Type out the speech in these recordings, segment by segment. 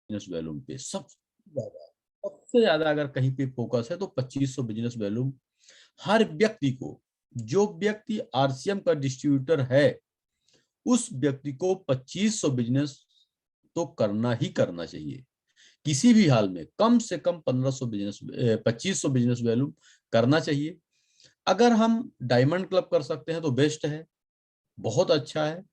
Business volume पे सबसे ज्यादा अगर कहीं पे फोकस है तो 2500 बिजनेस वॉल्यूम हर व्यक्ति को, जो व्यक्ति आरसीएम का डिस्ट्रीब्यूटर है उस व्यक्ति को 2500 बिजनेस तो करना ही करना चाहिए। किसी भी हाल में कम से कम 1500 बिजनेस 2500 बिजनेस वॉल्यूम करना चाहिए। अगर हम डायमंड क्लब कर सकते हैं तो बेस्ट है, बहुत अच्छा है।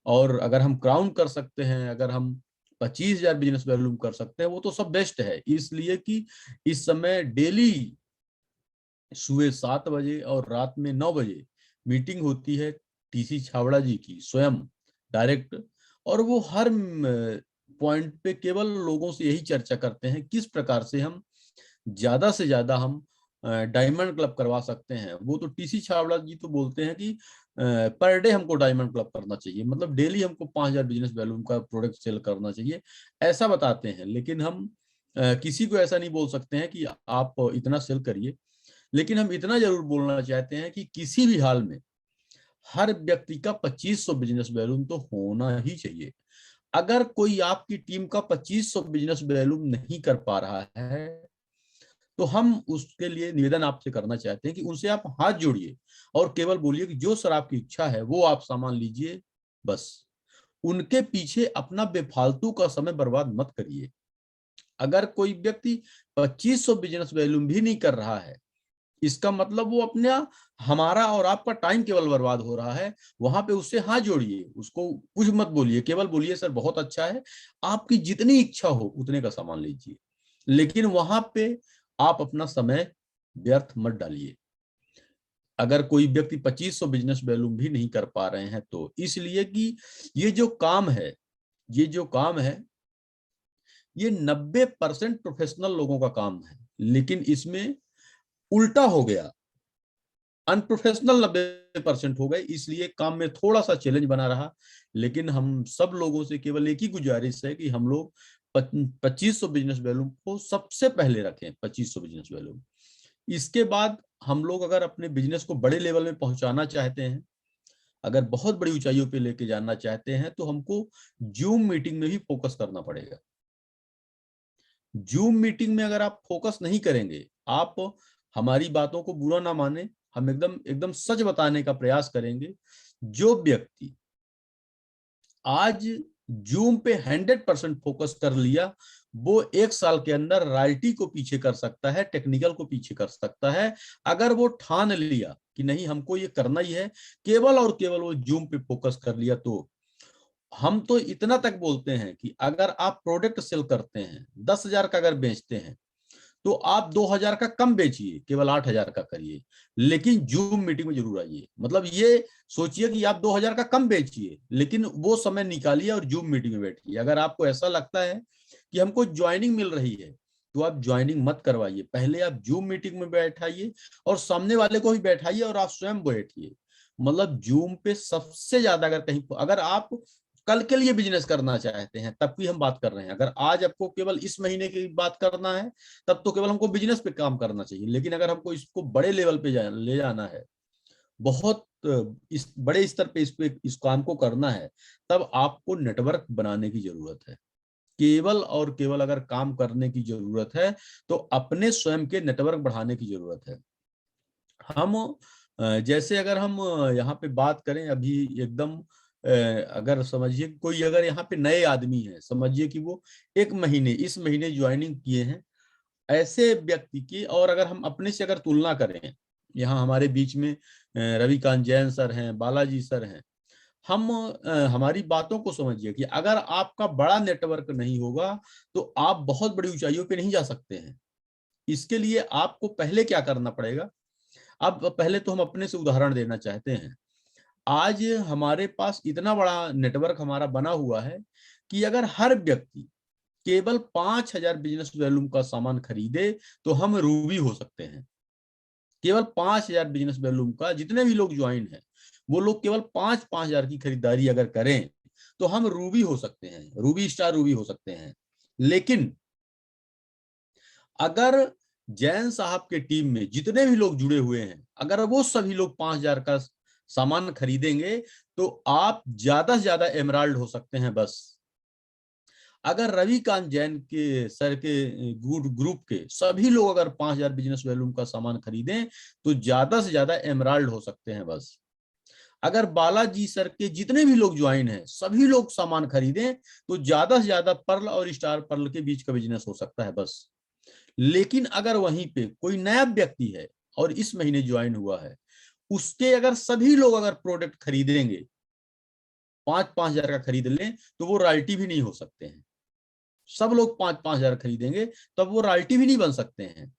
और अगर हम क्राउन कर सकते हैं, अगर हम 25,000 बिजनेस वॉल्यूम कर सकते हैं, वो तो सब बेस्ट है। इसलिए कि इस समय डेली सुबह 7 बजे और रात में 9 बजे मीटिंग होती है टीसी छावड़ा जी की स्वयं डायरेक्ट, और वो हर पॉइंट पे केवल लोगों से यही चर्चा करते हैं किस प्रकार से हम ज्यादा से ज्यादा हम डायमंड क्लब करवा सकते हैं। वो तो टीसी छावड़ा जी तो बोलते हैं कि पर डे हमको डायमंड क्लब करना चाहिए, मतलब डेली हमको 5,000 बिजनेस वॉल्यूम का प्रोडक्ट सेल करना चाहिए, ऐसा बताते हैं। लेकिन हम किसी को ऐसा नहीं बोल सकते हैं कि आप इतना सेल करिए। लेकिन हम इतना जरूर बोलना चाहते हैं कि किसी भी हाल में हर व्यक्ति का 2500 बिजनेस वॉल्यूम तो होना ही चाहिए। अगर कोई आपकी टीम का 2500 बिजनेस वॉल्यूम नहीं कर पा रहा है तो हम उसके लिए निवेदन आपसे करना चाहते हैं कि उनसे आप हाथ जोड़िए और केवल बोलिए कि जो सर आपकी इच्छा है वो आप सामान लीजिए, बस। उनके पीछे अपना बेफालतू का समय बर्बाद मत करिए। अगर कोई व्यक्ति 2500 बिजनेस वॉल्यूम भी नहीं कर रहा है, इसका मतलब वो अपने हमारा और आपका टाइम केवल बर्बाद हो रहा है। वहां पे उससे हाथ जोड़िए, उसको कुछ मत बोलिए, केवल बोलिए सर बहुत अच्छा है, आपकी जितनी इच्छा हो उतने का सामान लीजिए। लेकिन वहां पे आप अपना समय व्यर्थ मत डालिए। अगर कोई व्यक्ति 2500 बिजनेस वॉल्यूम भी नहीं कर पा रहे हैं तो इसलिए कि ये जो काम है, ये जो काम है ये 90% प्रोफेशनल लोगों का काम है, लेकिन इसमें उल्टा हो गया, अनप्रोफेशनल 90% हो गए, इसलिए काम में थोड़ा सा चैलेंज बना रहा। लेकिन हम सब लोगों से केवल एक ही गुजारिश है कि हम लोग 2500 बिजनेस वॉल्यूम को सबसे पहले रखें, 2500 बिजनेस वॉल्यूम। इसके बाद हम लोग अगर अपने बिजनेस को बड़े लेवल में पहुंचाना चाहते हैं, अगर बहुत बड़ी ऊंचाइयों पे लेके जाना चाहते हैं, तो हमको जूम मीटिंग में भी फोकस करना पड़ेगा। जूम मीटिंग में अगर आप फोकस नहीं करेंगे, आप हमारी बातों को बुरा ना माने, हम एकदम एकदम सच बताने का प्रयास करेंगे। जो व्यक्ति आज जूम पे 100% फोकस कर लिया, वो 1 साल के अंदर रॉयल्टी को पीछे कर सकता है, टेक्निकल को पीछे कर सकता है। अगर वो ठान लिया कि नहीं हमको ये करना ही है, केवल और केवल वो जूम पे फोकस कर लिया, तो हम तो इतना तक बोलते हैं कि अगर आप प्रोडक्ट सेल करते हैं 10,000 का अगर बेचते हैं तो आप 2,000 का कम बेचिए, केवल 8,000 का करिए, लेकिन जूम मीटिंग में जरूर आइए। मतलब ये सोचिए कि आप 2,000 का कम बेचिए, लेकिन वो समय निकालिए और जूम मीटिंग में बैठिए। अगर आपको ऐसा लगता है कि हमको ज्वाइनिंग मिल रही है तो आप ज्वाइनिंग मत करवाइए, पहले आप जूम मीटिंग में बैठाइए और सामने वाले को भी बैठाइए और आप स्वयं बैठिए। मतलब जूम पे सबसे ज्यादा, अगर कहीं अगर आप कल के लिए बिजनेस करना चाहते हैं तब की हम बात कर रहे हैं, अगर आज आपको केवल इस महीने की बात करना है तब तो केवल हमको बिजनेस पे काम करना चाहिए। लेकिन अगर हमको इसको बड़े लेवल पे ले जाना है, बहुत इस बड़े स्तर पे इस काम को करना है, तब आपको नेटवर्क बनाने की जरूरत है। केवल और केवल अगर काम करने की जरूरत है तो अपने स्वयं के नेटवर्क बढ़ाने की जरूरत है। हम जैसे अगर हम यहाँ पे बात करें अभी एकदम अगर समझिए कोई अगर यहाँ पे नए आदमी है, समझिए कि वो इस महीने ज्वाइनिंग किए हैं, ऐसे व्यक्ति की, और अगर हम अपने से अगर तुलना करें, यहाँ हमारे बीच में रविकांत जैन सर हैं, बालाजी सर हैं, हम हमारी बातों को समझिए कि अगर आपका बड़ा नेटवर्क नहीं होगा तो आप बहुत बड़ी ऊंचाइयों पे नहीं जा सकते हैं। इसके लिए आपको पहले क्या करना पड़ेगा। अब पहले तो हम अपने से उदाहरण देना चाहते हैं। आज हमारे पास इतना बड़ा नेटवर्क हमारा बना हुआ है कि अगर हर व्यक्ति केवल 5,000 बिजनेस वॉल्यूम का सामान खरीदे तो हम रूबी हो सकते हैं। केवल 5,000 बिजनेस वॉल्यूम का, जितने भी लोग ज्वाइन हैं वो लोग केवल 5,000 की खरीदारी अगर करें तो हम रूबी हो सकते हैं, रूबी स्टार रूबी हो सकते हैं। लेकिन अगर जैन साहब के टीम में जितने भी लोग जुड़े हुए हैं, अगर वो सभी लोग 5,000 का सामान खरीदेंगे तो आप ज्यादा से ज्यादा एमराल्ड हो सकते हैं, बस। अगर रविकांत जैन के सर के ग्रुप के सभी लोग अगर 5,000 बिजनेस वैल्यूम का सामान खरीदें तो ज्यादा से ज्यादा एमराल्ड हो सकते हैं बस। अगर बालाजी सर के जितने भी लोग ज्वाइन हैं सभी लोग सामान खरीदें तो ज्यादा से ज्यादा पर्ल और स्टार पर्ल के बीच का बिजनेस हो सकता है बस। लेकिन अगर वहीं पे कोई नया व्यक्ति है और इस महीने ज्वाइन हुआ है, उसके अगर सभी लोग अगर प्रोडक्ट खरीदेंगे 5,000 का खरीद लें तो वो रॉयल्टी भी नहीं हो सकते हैं। सब लोग 5,000 खरीदेंगे तब वो रॉयल्टी भी नहीं बन सकते हैं।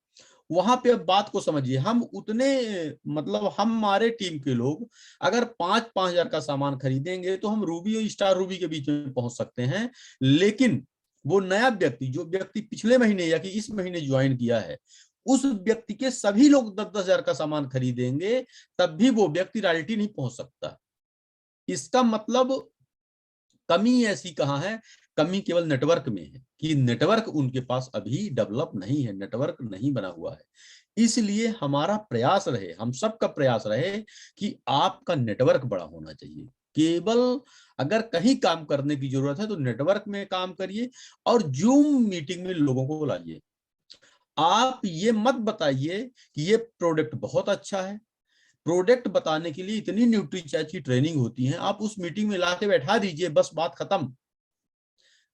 वहां पे अब बात को समझिए, हम उतने मतलब हमारे टीम के लोग अगर 5,000 का सामान खरीदेंगे तो हम रूबी और स्टार रूबी के बीच में पहुंच सकते हैं। लेकिन वो नया व्यक्ति जो व्यक्ति पिछले महीने या कि इस महीने ज्वाइन किया है, उस व्यक्ति के सभी लोग 10,000 का सामान खरीदेंगे तब भी वो व्यक्ति रॉयल्टी नहीं पहुंच सकता। इसका मतलब कमी ऐसी कहां है? कमी केवल नेटवर्क में है कि नेटवर्क उनके पास अभी डेवलप नहीं है, नेटवर्क नहीं बना हुआ है। इसलिए हमारा प्रयास रहे, हम सबका प्रयास रहे कि आपका नेटवर्क बड़ा होना चाहिए। केवल अगर कहीं काम करने की जरूरत है तो नेटवर्क में काम करिए और जूम मीटिंग में लोगों को लाइए। आप ये मत बताइए कि ये प्रोडक्ट बहुत अच्छा है। प्रोडक्ट बताने के लिए इतनी न्यूट्रीचैट की ट्रेनिंग होती है, आप उस मीटिंग में लाके बैठा दीजिए, बस बात खत्म।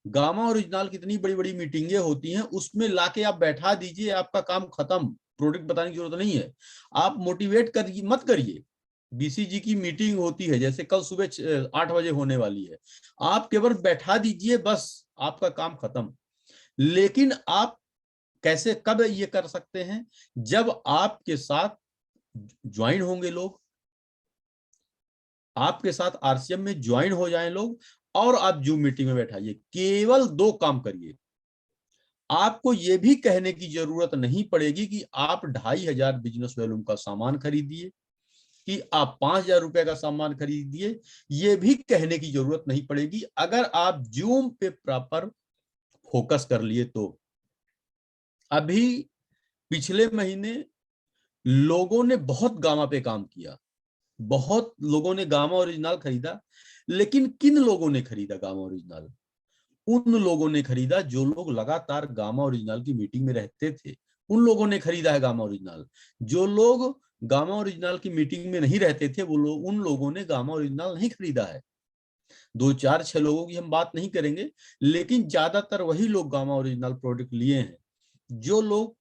गामा ओरिजिनल कितनी बड़ी बड़ी मीटिंगें होती हैं, उसमें लाके आप बैठा दीजिए, आपका काम खत्म। प्रोडक्ट बताने की जरूरत नहीं है। आप मोटिवेट करिए मत करिए। बीसीजी की मीटिंग होती है जैसे कल सुबह 8 बजे होने वाली है, आप केवल बैठा दीजिए, बस आपका काम खत्म। लेकिन आप कैसे कब ये कर सकते हैं? जब आपके साथ ज्वाइन होंगे लोग, आपके साथ आरसीएम में ज्वाइन हो जाएं लोग, और आप जूम मीटिंग में बैठाइए। केवल 2 काम करिए। आपको यह भी कहने की जरूरत नहीं पड़ेगी कि आप 2,500 बिजनेस वैल्यूम का सामान खरीदिए कि आप 5,000 रुपए का सामान खरीदिए, ये भी कहने की जरूरत नहीं पड़ेगी अगर आप जूम पे प्रॉपर फोकस कर लिए तो। अभी पिछले महीने लोगों ने बहुत गामा पे काम किया, बहुत लोगों ने गामा ओरिजिनल खरीदा। लेकिन किन लोगों ने खरीदा गामा ओरिजिनल? उन लोगों ने खरीदा जो लोग लगातार गामा ओरिजिनल की मीटिंग में रहते थे, उन लोगों ने खरीदा है गामा ओरिजिनल। जो लोग गामा ओरिजिनल की मीटिंग में नहीं रहते थे वो लोग, उन लोगों ने गामा ओरिजिनल नहीं खरीदा है। 2 4 6 लोगों की हम बात नहीं करेंगे, लेकिन ज्यादातर वही लोग गामा ओरिजिनल प्रोडक्ट लिए हैं जो लोग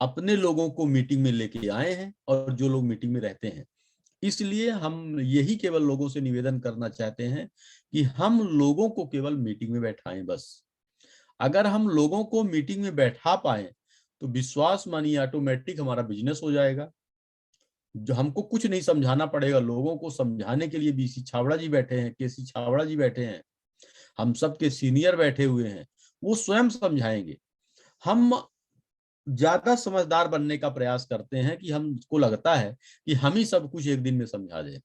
अपने लोगों को मीटिंग में लेके आए हैं और जो लोग मीटिंग में रहते हैं। इसलिए हम यही केवल लोगों से निवेदन करना चाहते हैं कि हम लोगों को केवल मीटिंग में बैठाएं बस। अगर हम लोगों को मीटिंग में बैठा पाए तो विश्वास मानिए ऑटोमेटिक हमारा बिजनेस हो जाएगा। जो हमको कुछ नहीं समझाना पड़ेगा, लोगों को समझाने के लिए बीसी छावड़ा जी बैठे हैं, केसी छावड़ा जी बैठे हैं, हम सबके सीनियर बैठे हुए हैं, वो स्वयं समझाएंगे। हम ज्यादा समझदार बनने का प्रयास करते हैं कि हमको लगता है कि हम ही सब कुछ एक दिन में समझा दें।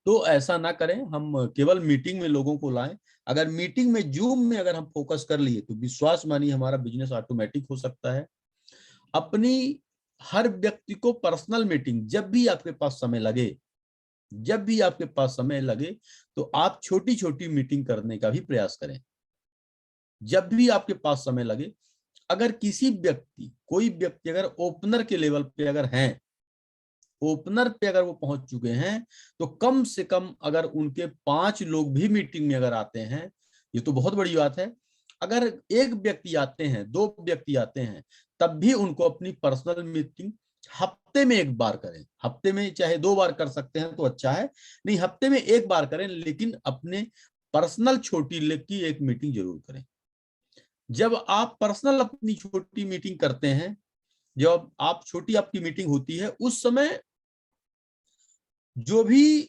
तो ऐसा ना करें, हम केवल मीटिंग में लोगों को लाएं। अगर मीटिंग में जूम में अगर हम फोकस कर लिए तो विश्वास मानिए हमारा बिजनेस ऑटोमेटिक हो सकता है। अपनी हर व्यक्ति को पर्सनल मीटिंग जब भी आपके पास समय लगे, जब भी आपके पास समय लगे तो आप छोटी छोटी मीटिंग करने का भी प्रयास करें। जब भी आपके पास समय लगे, अगर किसी व्यक्ति कोई व्यक्ति अगर ओपनर के लेवल पे अगर हैं, ओपनर पे अगर वो पहुंच चुके हैं तो कम से कम अगर उनके 5 लोग भी मीटिंग में अगर आते हैं, ये तो बहुत बड़ी बात है। अगर एक व्यक्ति आते हैं, 2 व्यक्ति आते हैं, तब भी उनको अपनी पर्सनल मीटिंग हफ्ते में 1 बार करें। हफ्ते में चाहे 2 बार कर सकते हैं तो अच्छा है, नहीं हफ्ते में 1 बार करें, लेकिन अपने पर्सनल छोटी लेग की एक मीटिंग जरूर करें। जब आप पर्सनल अपनी छोटी मीटिंग करते हैं, जब आप छोटी आपकी मीटिंग होती है, उस समय जो भी,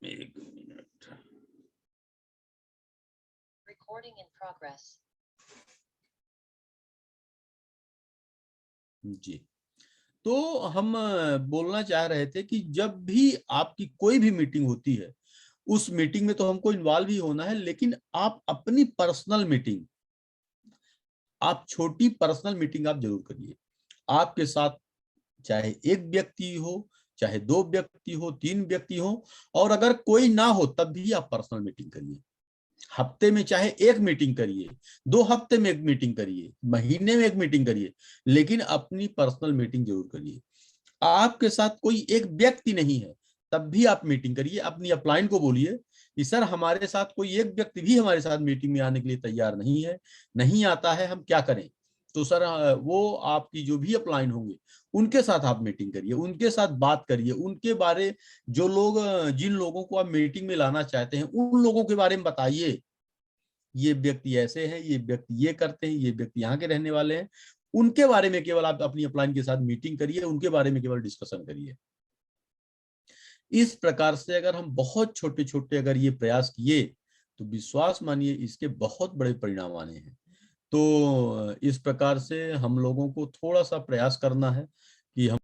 एक मिनट, Recording in progress. जी, तो हम बोलना चाह रहे थे कि जब भी आपकी कोई भी मीटिंग होती है, उस मीटिंग में तो हमको इन्वॉल्व ही होना है, लेकिन आप अपनी पर्सनल मीटिंग, आप छोटी पर्सनल मीटिंग आप जरूर करिए। आपके साथ चाहे 1 व्यक्ति हो, चाहे 2 व्यक्ति हो, 3 व्यक्ति हो, और अगर कोई ना हो तब भी आप पर्सनल मीटिंग करिए। हफ्ते में चाहे एक मीटिंग करिए, 2 हफ्ते में एक मीटिंग करिए, महीने में एक मीटिंग करिए, लेकिन अपनी पर्सनल मीटिंग जरूर करिए। आपके साथ कोई एक व्यक्ति नहीं है तब भी आप मीटिंग करिए। अपनी अपलाइन को बोलिए कि सर हमारे साथ कोई एक व्यक्ति भी हमारे साथ मीटिंग में आने के लिए तैयार नहीं है, नहीं आता है, हम क्या करें। तो सर वो आपकी जो भी अपलाइन होंगे उनके साथ आप मीटिंग करिए, उनके साथ बात करिए, उनके बारे जो लोग जिन लोगों को आप मीटिंग में लाना चाहते हैं उन लोगों के बारे में बताइए। ये व्यक्ति ऐसे हैं, ये व्यक्ति ये करते हैं, ये व्यक्ति यहाँ के रहने वाले हैं। उनके बारे में केवल आप अपनी अपलाइन के साथ मीटिंग करिए, उनके बारे में केवल डिस्कशन करिए। इस प्रकार से अगर हम बहुत छोटे छोटे अगर ये प्रयास किए तो विश्वास मानिए इसके बहुत बड़े परिणाम आने हैं। तो इस प्रकार से हम लोगों को थोड़ा सा प्रयास करना है कि हम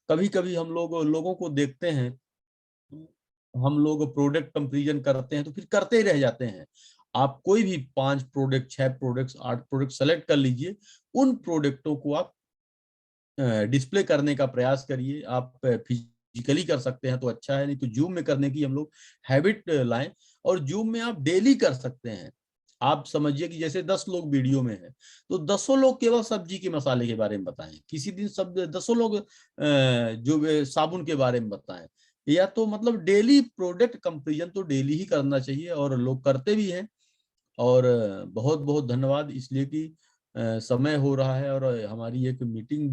कभी कभी हम लोगों को देखते हैं, हम लोग प्रोडक्ट कंपैरिजन करते हैं तो फिर करते ही रह जाते हैं। आप कोई भी 5 प्रोडक्ट, 6 प्रोडक्ट्स, 8 प्रोडक्ट सेलेक्ट कर लीजिए, उन प्रोडक्टों को आप डिस्प्ले करने का प्रयास करिए। आप फिजिकली कर सकते हैं तो अच्छा है, नहीं तो जूम में करने की हम लोग हैबिट लाएं। और जूम में आप डेली कर सकते हैं। आप समझिए कि जैसे 10 लोग वीडियो में हैं तो 10 लोग केवल सब्जी के मसाले के बारे में बताएं, किसी दिन सब 10 लोग जो साबुन के बारे में बताएं। या तो मतलब डेली प्रोडक्ट कंपैरिजन तो डेली ही करना चाहिए और लोग करते भी हैं। और बहुत बहुत धन्यवाद, इसलिए कि समय हो रहा है और हमारी एक मीटिंग